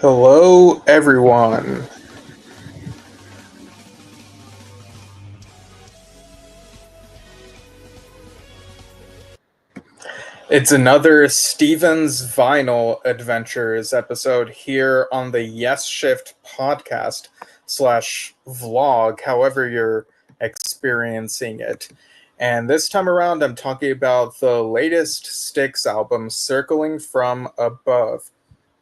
Hello, everyone. It's another Stevens Vinyl Adventures episode here on the Yesshift podcast slash vlog, however you're experiencing it. And this time around, I'm talking about the latest Styx album, Circling from Above.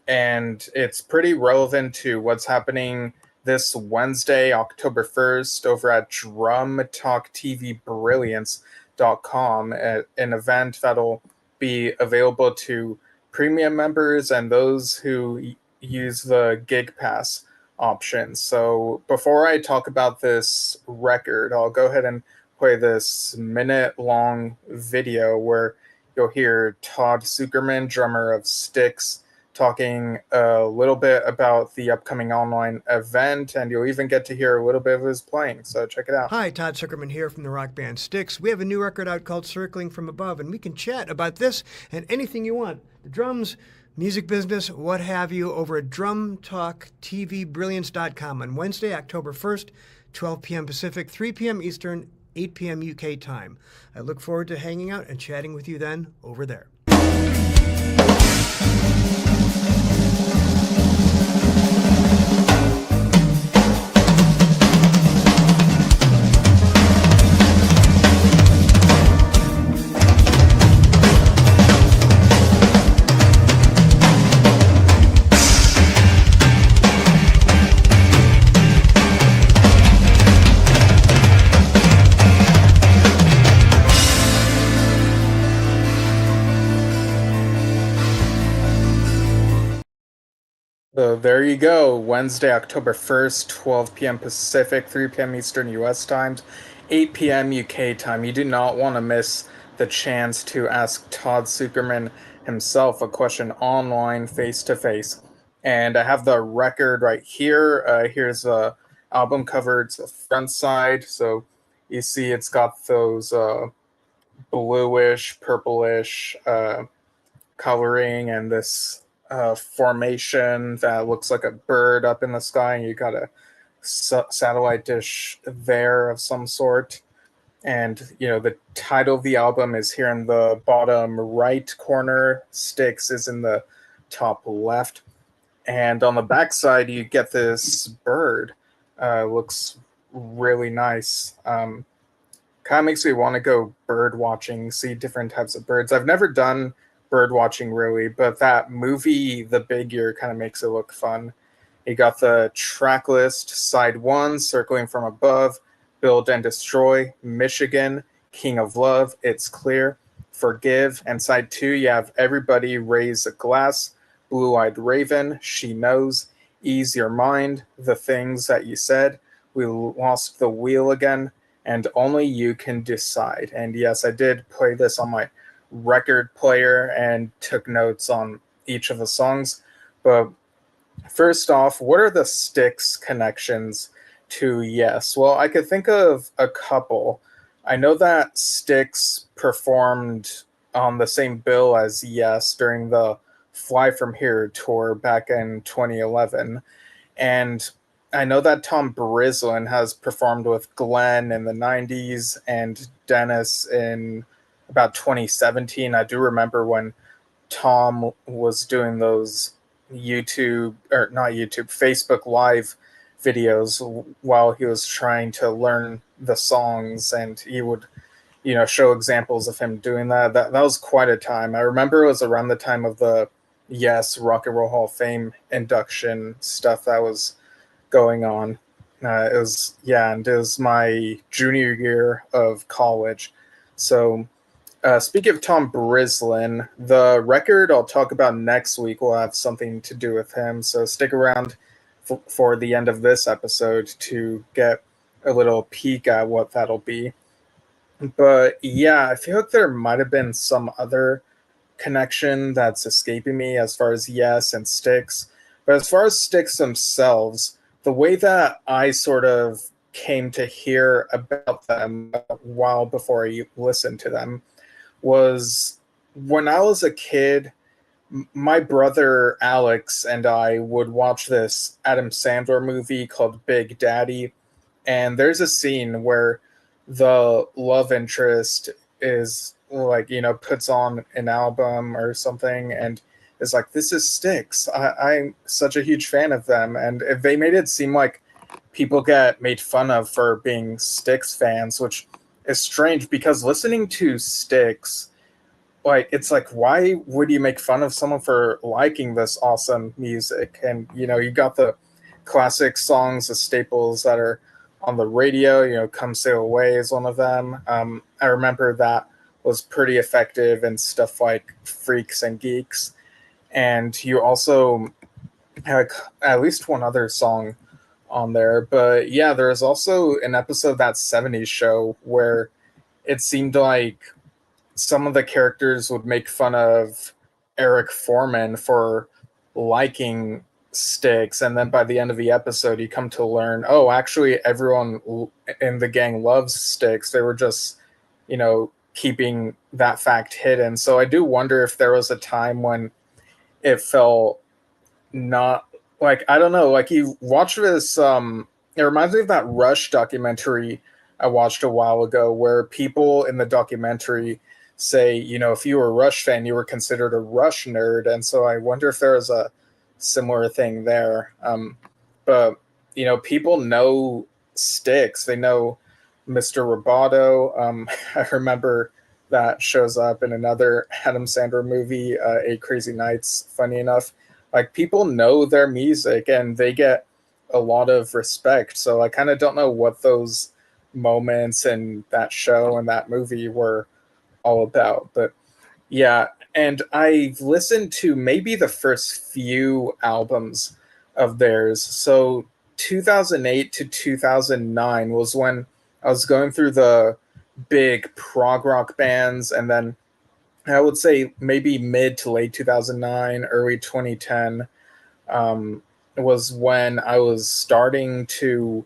And it's pretty relevant to what's happening this Wednesday, October 1st, over at drumtalktvbrilliance.com, an event that'll be available to premium members and those who use the Gig Pass option. So before I talk about this record, I'll go ahead and play this minute-long video where you'll hear Todd Sucherman, drummer of Styx, talking a little bit about the upcoming online event, and you'll even get to hear a little bit of his playing. So check it out. Hi, Todd Zuckerman here from the rock band Styx. We have a new record out called Circling from Above, and we can chat about this and anything you want. The drums, music business, what have you, over at drumtalktvbrilliance.com on Wednesday, October 1st, 12 p.m. Pacific, 3 p.m. Eastern, 8 p.m. UK time. I look forward to hanging out and chatting with you then over there. So there you go. Wednesday, October 1st, 12 p.m. Pacific, 3 p.m. Eastern US times, 8 p.m. UK time. You do not want to miss the chance to ask Todd Sucherman himself a question online, face to face. And I have the record right here. Here's the album cover. It's the front side. So you see it's got those bluish, purplish coloring and this formation that looks like a bird up in the sky, and you got a satellite dish there of some sort. And the title of the album is here in the bottom right corner. Styx is in the top left, and on the back side you get this bird. Looks really nice. Kind of makes me want to go bird watching, see different types of birds. I've never done bird watching really, but that movie The Big Year kind of makes it look fun. You got the track list: side one, Circling from Above, Build and Destroy, Michigan, King of Love, It's Clear, Forgive, and side two you have Everybody Raise a Glass, Blue Eyed Raven, She Knows, Ease Your Mind, The Things That You Said, We Lost the Wheel Again, and Only You Can Decide. And yes, I did play this on my record player and took notes on each of the songs. But first off, what are the Styx connections to Yes? Well, I could think of a couple. I know that Styx performed on the same bill as Yes during the Fly From Here tour back in 2011. And I know that Tom Brislin has performed with Glenn in the 90s and Dennis in about 2017. I do remember when Tom was doing those Facebook Live videos while he was trying to learn the songs, and he would, show examples of him doing that. That was quite a time. I remember it was around the time of the Yes Rock and Roll Hall of Fame induction stuff that was going on. And it was my junior year of college. So speaking of Tom Brislin, the record I'll talk about next week will have something to do with him. So stick around for the end of this episode to get a little peek at what that'll be. But yeah, I feel like there might have been some other connection that's escaping me as far as Yes and Styx. But as far as Styx themselves, the way that I sort of came to hear about them a while before I listened to them was when I was a kid. my brother Alex and I would watch this Adam Sandler movie called Big Daddy, and there's a scene where the love interest is like, puts on an album or something, and is like, this is Styx. I'm such a huge fan of them. And if they made it seem like people get made fun of for being Styx fans, which is strange because listening to Styx, like, it's like, why would you make fun of someone for liking this awesome music? And you got the classic songs, the staples that are on the radio. Come Sail Away is one of them. I remember that was pretty effective and stuff like Freaks and Geeks. And you also had at least one other song on there. But yeah, there was also an episode of that 70s show where it seemed like some of the characters would make fun of Eric Foreman for liking Styx, and then by the end of the episode, you come to learn, oh, actually, everyone in the gang loves Styx. They were just, keeping that fact hidden. So I do wonder if there was a time when it felt not like, I don't know, like, you watch this. It reminds me of that Rush documentary I watched a while ago, where people in the documentary say, if you were a Rush fan, you were considered a Rush nerd. And so I wonder if there was a similar thing there. But, people know Styx. They know Mr. Roboto. I remember that shows up in another Adam Sandler movie, Eight Crazy Nights, funny enough. Like, people know their music and they get a lot of respect. So I kind of don't know what those moments in that show and that movie were all about. But yeah, and I've listened to maybe the first few albums of theirs. So 2008 to 2009 was when I was going through the big prog rock bands, and then I would say maybe mid to late 2009, early 2010 was when I was starting to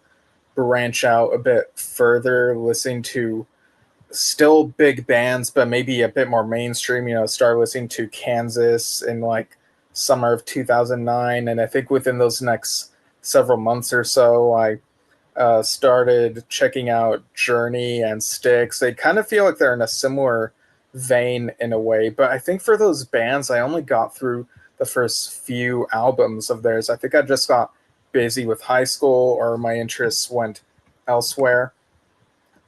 branch out a bit further, listening to still big bands, but maybe a bit more mainstream. Started listening to Kansas in like summer of 2009. And I think within those next several months or so, I started checking out Journey and Styx. They kind of feel like they're in a similar vein in a way, but I think for those bands, I only got through the first few albums of theirs. I think I just got busy with high school, or my interests went elsewhere.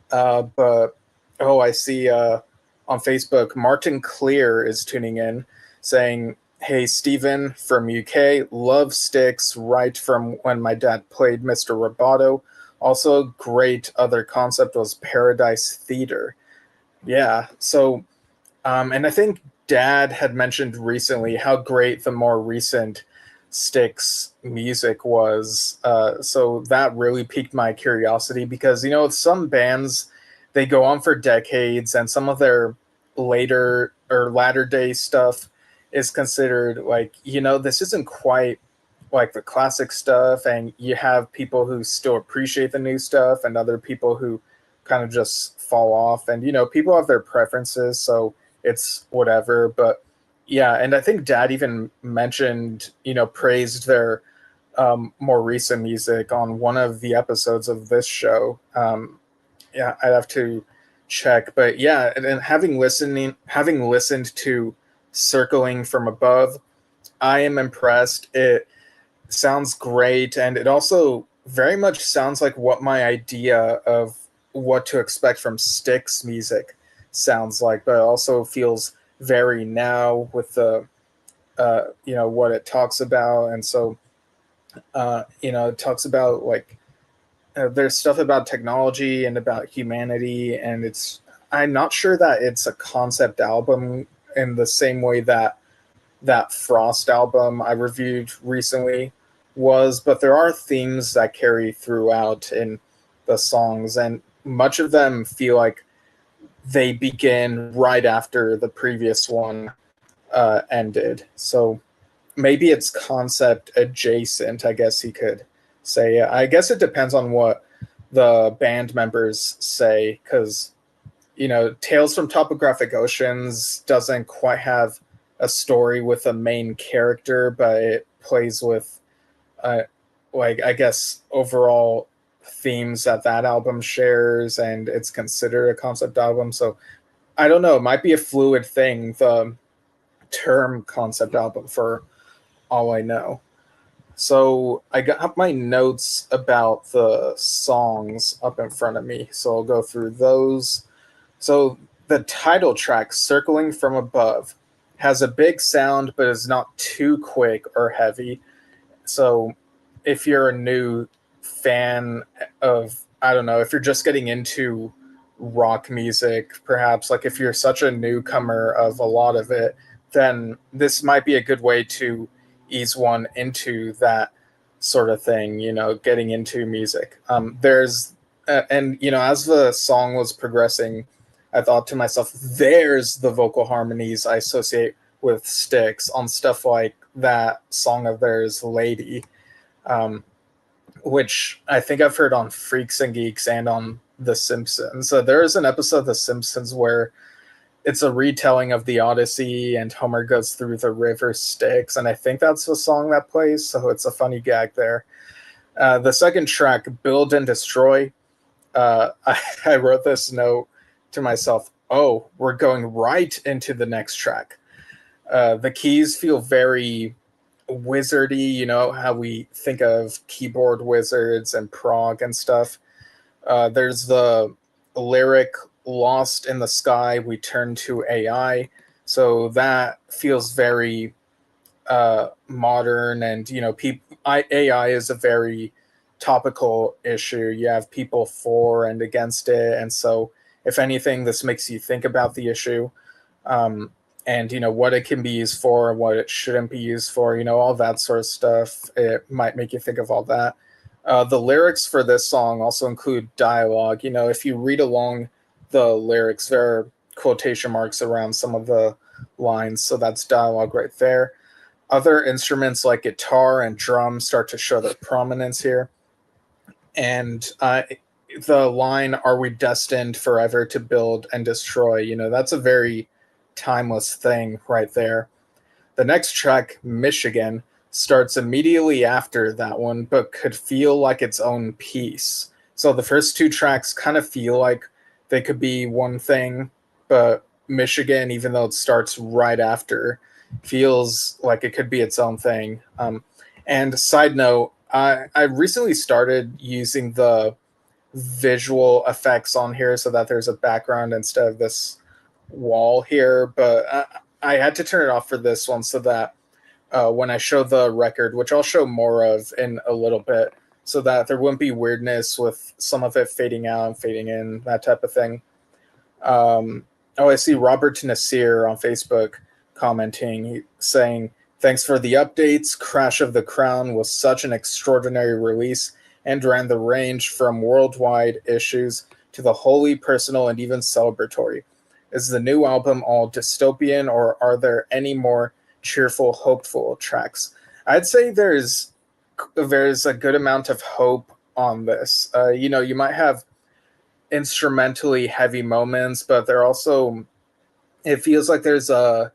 But oh, I see on Facebook, Martin Clear is tuning in, saying, "Hey, Stephen from UK, love Styx right from when my dad played Mr. Roboto. Also, great other concept was Paradise Theater." Yeah, so and I think Dad had mentioned recently how great the more recent Styx music was. So that really piqued my curiosity because, some bands, they go on for decades, and some of their later or latter day stuff is considered like, this isn't quite like the classic stuff. And you have people who still appreciate the new stuff and other people who kind of just fall off. And, people have their preferences. So it's whatever. But yeah, and I think Dad even mentioned, praised their more recent music on one of the episodes of this show. Yeah, I'd have to check, but yeah, and having listened to Circling from Above, I am impressed. It sounds great, and it also very much sounds like what my idea of what to expect from Styx music sounds like, but it also feels very now with the what it talks about. And so it talks about like there's stuff about technology and about humanity, and I'm not sure that it's a concept album in the same way that that Frost album I reviewed recently was, but there are themes that carry throughout in the songs, and much of them feel like they begin right after the previous one ended. So maybe it's concept adjacent, I guess you could say. I guess it depends on what the band members say, because Tales from Topographic Oceans doesn't quite have a story with a main character, but it plays with uh, like I guess overall themes that that album shares, and it's considered a concept album. So I don't know, it might be a fluid thing, the term concept album, for all I know. So I got my notes about the songs up in front of me, so I'll go through those. So the title track, Circling from Above, has a big sound but is not too quick or heavy. So if you're a new fan of, I don't know, if you're just getting into rock music, perhaps, like if you're such a newcomer of a lot of it, then this might be a good way to ease one into that sort of thing, getting into music. And as the song was progressing, I thought to myself, there's the vocal harmonies I associate with Styx on stuff like that song of theirs, Lady, um, which I think I've heard on Freaks and Geeks and on The Simpsons. So there is an episode of The Simpsons where it's a retelling of the Odyssey and Homer goes through the river Styx, and I think that's the song that plays, so it's a funny gag there. The second track, Build and Destroy, I wrote this note to myself, oh, we're going right into the next track. The keys feel very wizardy, how we think of keyboard wizards and prog and stuff. There's the lyric, Lost in the Sky, we turn to AI. So that feels very modern, and AI is a very topical issue. You have people for and against it, and so if anything, this makes you think about the issue, and what it can be used for and what it shouldn't be used for. All that sort of stuff. It might make you think of all that. The lyrics for this song also include dialogue. If you read along the lyrics, there are quotation marks around some of the lines, so that's dialogue right there. Other instruments like guitar and drums start to show their prominence here. And the line, are we destined forever to build and destroy? That's a very timeless thing right there. The next track, Michigan, starts immediately after that one, but could feel like its own piece. So the first two tracks kind of feel like they could be one thing, but Michigan, even though it starts right after, feels like it could be its own thing. And side note, I recently started using the visual effects on here so that there's a background instead of this wall here, but I had to turn it off for this one so that when I show the record, which I'll show more of in a little bit, so that there wouldn't be weirdness with some of it fading out and fading in, that type of thing. I see Robert Nasir on Facebook commenting, saying, thanks for the updates. Crash of the Crown was such an extraordinary release and ran the range from worldwide issues to the wholly personal and even celebratory. Is the new album all dystopian, or are there any more cheerful, hopeful tracks? I'd say there's a good amount of hope on this. You might have instrumentally heavy moments, but there also, it feels like there's I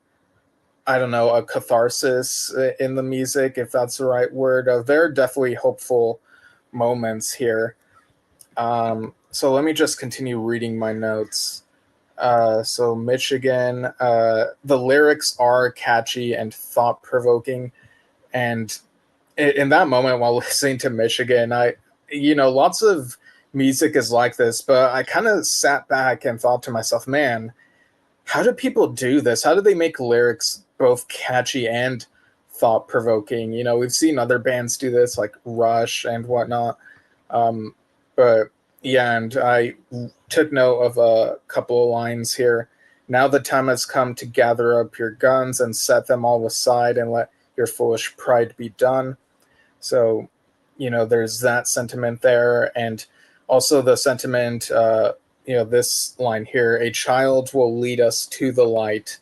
don't know, a catharsis in the music, if that's the right word. There are definitely hopeful moments here. So let me just continue reading my notes. So Michigan, the lyrics are catchy and thought provoking, and in that moment while listening to Michigan, lots of music is like this, but I kind of sat back and thought to myself, man, how do people do this? How do they make lyrics both catchy and thought provoking? We've seen other bands do this, like Rush and whatnot. But yeah, and I took note of a couple of lines here. Now the time has come to gather up your guns and set them all aside and let your foolish pride be done. So, there's that sentiment there. And also the sentiment, this line here, a child will lead us to the light.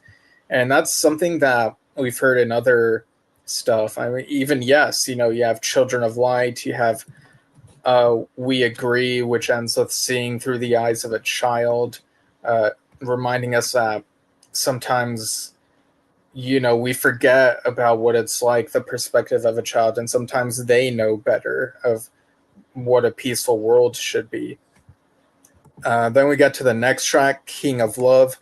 And that's something that we've heard in other stuff. I mean, even Yes, you have Children of Light, you have We Agree, which ends with seeing through the eyes of a child, reminding us that sometimes, we forget about what it's like, the perspective of a child, and sometimes they know better of what a peaceful world should be. Then we get to the next track, King of Love.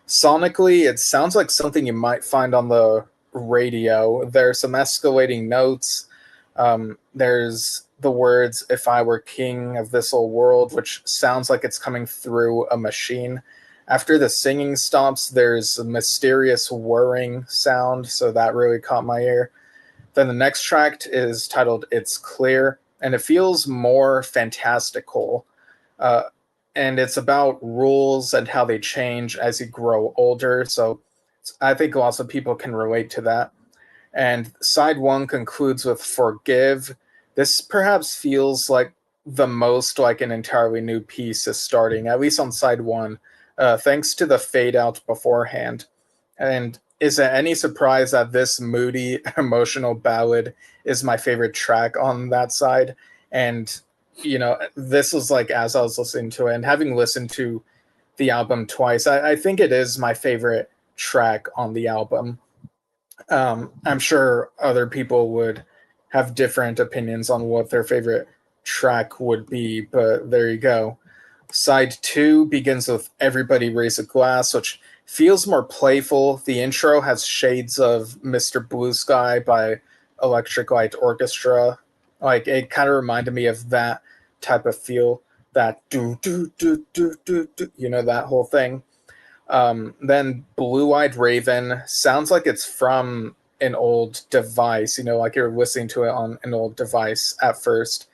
Sonically, it sounds like something you might find on the radio. There's some escalating notes. There's the words, "If I were king of this old world," which sounds like it's coming through a machine. After the singing stops, there's a mysterious whirring sound, so that really caught my ear. Then the next track is titled "It's Clear," and it feels more fantastical. Uh, and it's about rules and how they change as you grow older. So I think lots of people can relate to that. And side one concludes with "Forgive." This perhaps feels like the most like an entirely new piece is starting, at least on side one, thanks to the fade out beforehand. And is it any surprise that this moody, emotional ballad is my favorite track on that side? And, this was like as I was listening to it and having listened to the album twice, I think it is my favorite track on the album. I'm sure other people would have different opinions on what their favorite track would be, but there you go. Side two begins with "Everybody Raise a Glass," which feels more playful. The intro has shades of "Mr. Blue Sky" by Electric Light Orchestra. Like, it kind of reminded me of that type of feel, that do do do do do do, that whole thing. Then "Blue Eyed Raven" sounds like it's from an old device, like you're listening to it on an old device at first.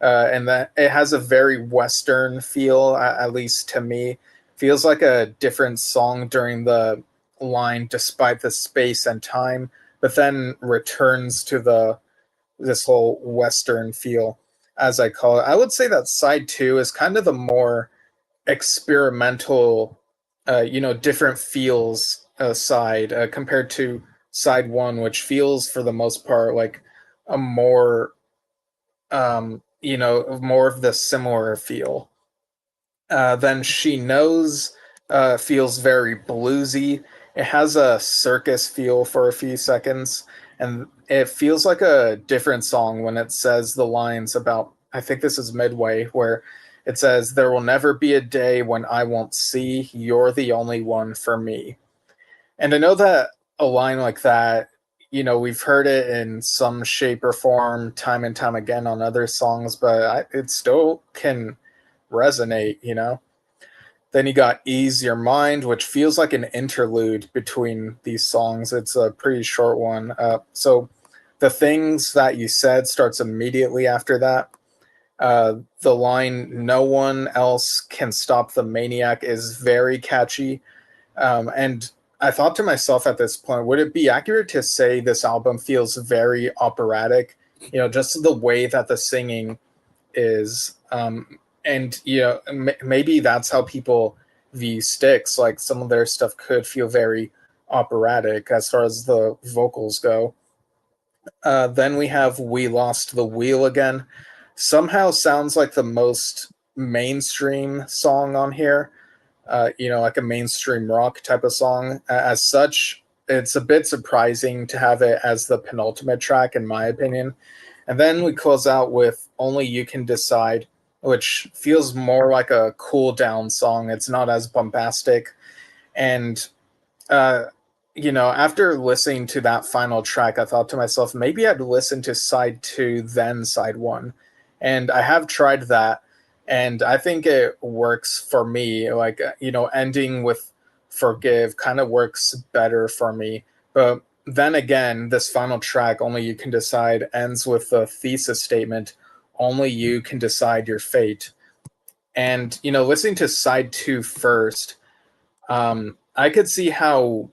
And that it has a very Western feel, at least to me. Feels like a different song during the line, "despite the space and time," but then returns to this whole Western feel, as I call it. I would say that side two is kind of the more experimental, different feels side, compared to side one, which feels for the most part like a more, more of the similar feel. Then "She Knows" feels very bluesy. It has a circus feel for a few seconds, and it feels like a different song when it says the lines about, I think this is midway, where it says, "There will never be a day when I won't see you're the only one for me." And I know that a line like that, we've heard it in some shape or form time and time again on other songs, but it still can resonate. Then you got "Ease Your Mind," which feels like an interlude between these songs. It's a pretty short one. So "The Things That You Said" starts immediately after that. The line "No one else can stop the maniac" is very catchy. And I thought to myself at this point, would it be accurate to say this album feels very operatic? Just the way that the singing is. And, maybe that's how people view Styx. Like, some of their stuff could feel very operatic as far as the vocals go. Then we have "We Lost the Wheel Again." Somehow sounds like the most mainstream song on here, like a mainstream rock type of song. As such, it's a bit surprising to have it as the penultimate track, in my opinion. And then we close out with "Only You Can Decide," which feels more like a cool down song. It's not as bombastic. And uh, after listening to that final track, I thought to myself, maybe I'd listen to side two, then side one. And I have tried that, and I think it works for me. Like, ending with "Forgive" kind of works better for me. But then again, this final track, "Only You Can Decide," ends with the thesis statement, "Only you can decide your fate." And, listening to side two first, I could see how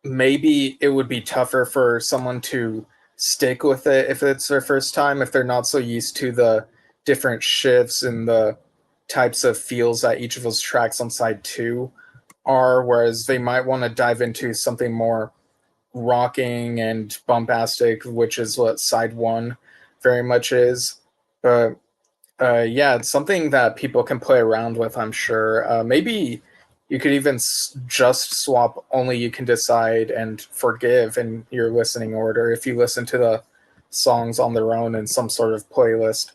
maybe it would be tougher for someone to stick with it if it's their first time, if they're not so used to the different shifts and the types of feels that each of those tracks on side two are, whereas they might want to dive into something more rocking and bombastic, which is what side one very much is. But yeah, it's something that people can play around with, I'm sure. Maybe You could even just swap only you can decide and forgive in your listening order if you listen to the songs on their own in some sort of playlist.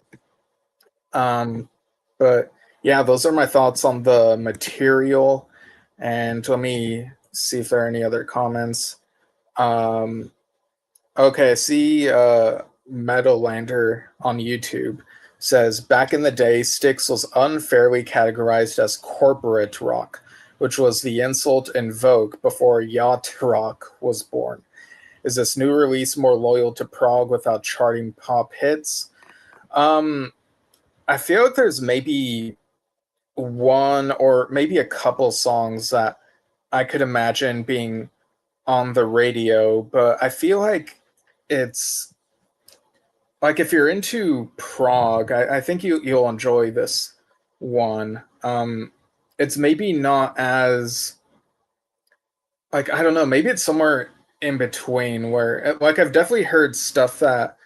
Um, but yeah, those are my thoughts on the material. And let me see if there are any other comments. Um, okay, see, Meadowlander on YouTube says back in the day, Styx was unfairly categorized as corporate rock, which was the insult in vogue before yacht rock was born. Is this new release more loyal to prog without charting pop hits? Um, I feel like there's maybe one or maybe a couple songs that I could imagine being on the radio, but I feel like it's like if you're into prog, I think you'll enjoy this one. It's maybe not as like I don't know, maybe it's somewhere in between where like I've definitely heard stuff that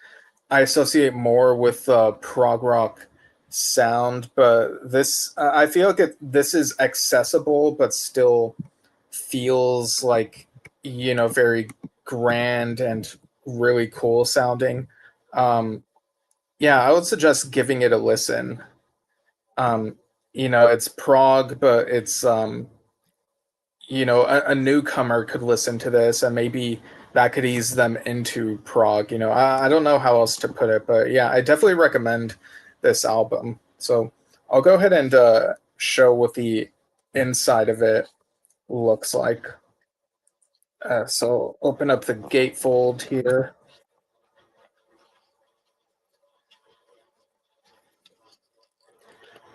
I associate more with prog rock sound, but this I feel like this is accessible, but still feels like very grand and really cool sounding. Um, yeah, I would suggest giving it a listen. Um, it's prog, but it's a newcomer could listen to this and maybe that could ease them into prog. I don't know how else to put it, but yeah, I definitely recommend this album. So I'll go ahead and show what the inside of it looks like. So open up the gatefold here.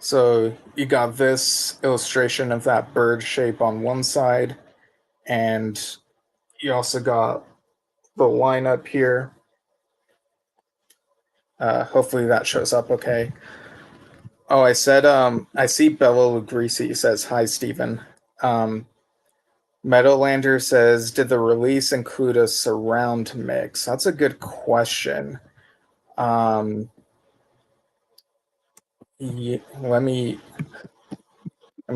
So you got this illustration of that bird shape on one side, and you also got the lineup here. Hopefully that shows up okay. Oh, I said, I see Bella Lugrisi says, hi, Stephen. Meadowlander says, did the release include a surround mix? That's a good question. Yeah, let me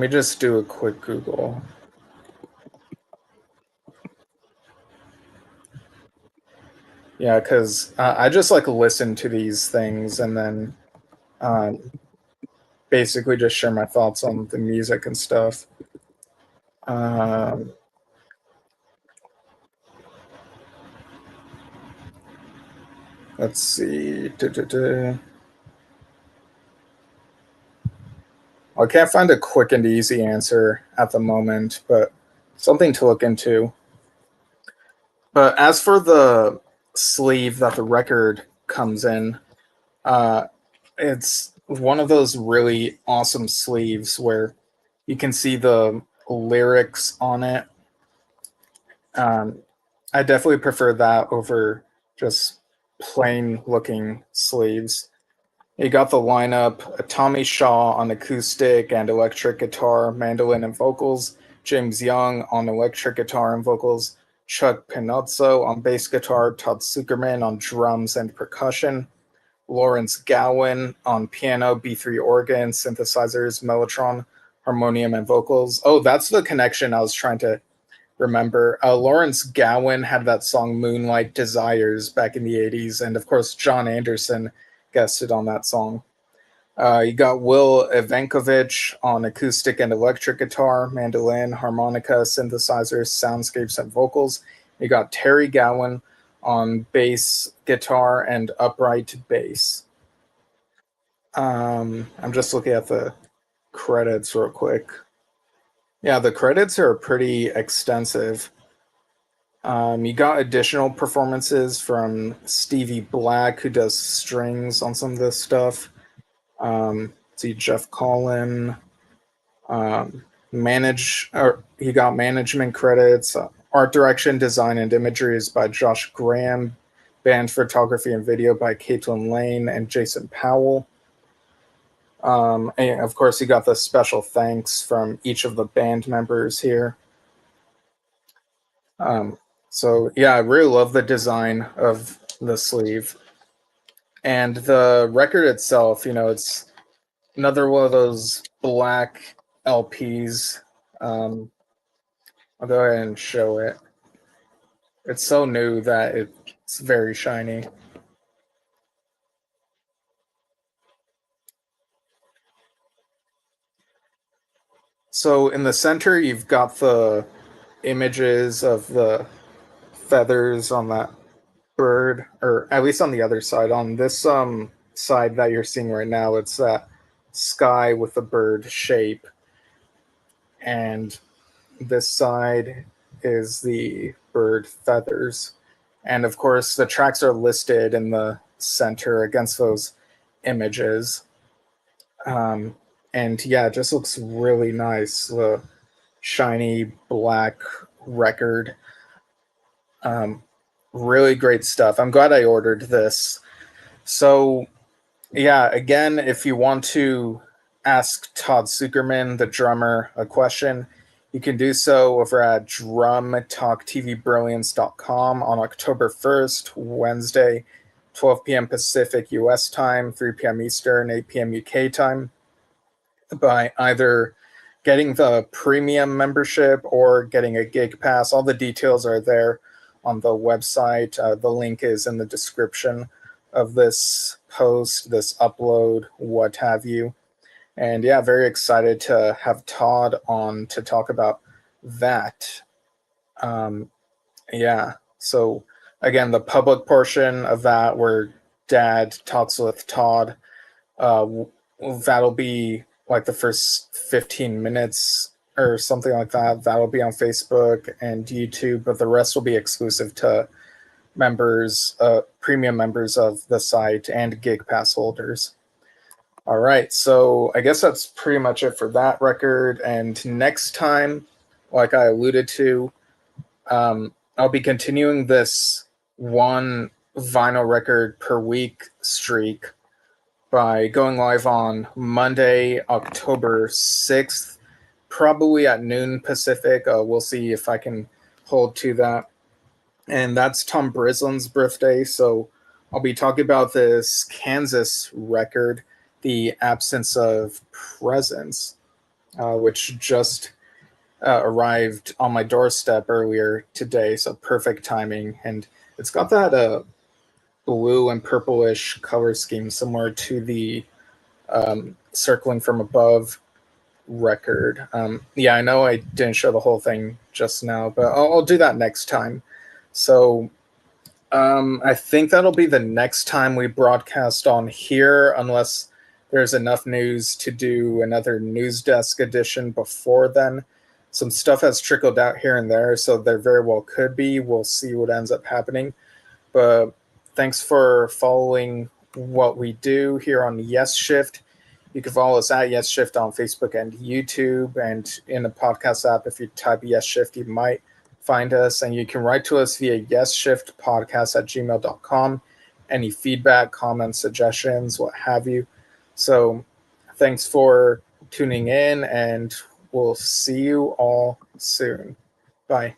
just do a quick Google. Yeah, because I just like listen to these things and then um, basically just share my thoughts on the music and stuff. Um, let's see. I can't find a quick and easy answer at the moment, but something to look into. But as for the sleeve that the record comes in, uh, it's one of those really awesome sleeves where you can see the lyrics on it. Um, I definitely prefer that over just plain looking sleeves. You got the lineup: Tommy Shaw on acoustic and electric guitar, mandolin, and vocals, James Young on electric guitar and vocals, Chuck Pinozzo on bass guitar, Todd Zuckerman on drums and percussion, Lawrence Gowan on piano, B3 organ, synthesizers, mellotron, harmonium, and vocals. Oh, that's the connection I was trying to remember. Lawrence Gowan had that song Moonlight Desires back in the 80s, and of course, John Anderson guested on that song. You got Will Ivankovich on acoustic and electric guitar, mandolin, harmonica, synthesizers, soundscapes, and vocals. You got Terry Gowan on bass guitar and upright bass. I'm just looking at the credits real quick. Yeah, the credits are pretty extensive. You got additional performances from Stevie Black, who does strings on some of this stuff. See Jeff Collin. He got management credits. Art direction, design, and imagery is by Josh Graham. Band photography and video by Caitlin Lane and Jason Powell. And of course, he got the special thanks from each of the band members here. So yeah, I really love the design of the sleeve. And the record itself, it's another one of those black LPs. Um, I'll go ahead and show it. It's so new that it's very shiny. So in the center, you've got the images of the feathers on that bird, or at least on the other side. On this side that you're seeing right now, it's that sky with the bird shape, and this side is the bird feathers. And of course, the tracks are listed in the center against those images. Um, and yeah, it just looks really nice. The shiny black record. Um, really great stuff. I'm glad I ordered this. So, yeah, again, if you want to ask Todd Zuckerman, the drummer, a question, you can do so over at drumtalktvbrilliance.com on October 1st, Wednesday, 12 p.m. Pacific US time, 3 p.m. Eastern, 8 p.m. UK time, by either getting the premium membership or getting a gig pass. All the details are there on the website. The link is in the description of this post, this upload, what have you. And yeah, very excited to have Todd on to talk about that. Yeah, so again, the public portion of that where Dad talks with Todd, uh, that'll be like the first 15 minutes or something like that. That'll be on Facebook and YouTube, but the rest will be exclusive to members, premium members of the site and gig pass holders. All right, so I guess that's pretty much it for that record. And next time, like I alluded to, I'll be continuing this one vinyl record per week streak by going live on Monday, October 6th, probably at noon Pacific. We'll see if I can hold to that. And that's Tom Brislin's birthday, so I'll be talking about this Kansas record, The Absence of Presence, which just arrived on my doorstep earlier today, so perfect timing. And it's got that blue and purplish color scheme similar to the Circling from Above record. Yeah, I know I didn't show the whole thing just now, but I'll do that next time. So I think that'll be the next time we broadcast on here, unless there's enough news to do another news desk edition before then. Some stuff has trickled out here and there, so there very well could be. We'll see what ends up happening. But thanks for following what we do here on Yesshift. You can follow us at Yesshift on Facebook and YouTube, and in the podcast app, if you type Yesshift, you might find us. And you can write to us via yesshiftpodcast@gmail.com. Any feedback, comments, suggestions, what have you. So thanks for tuning in, and we'll see you all soon. Bye.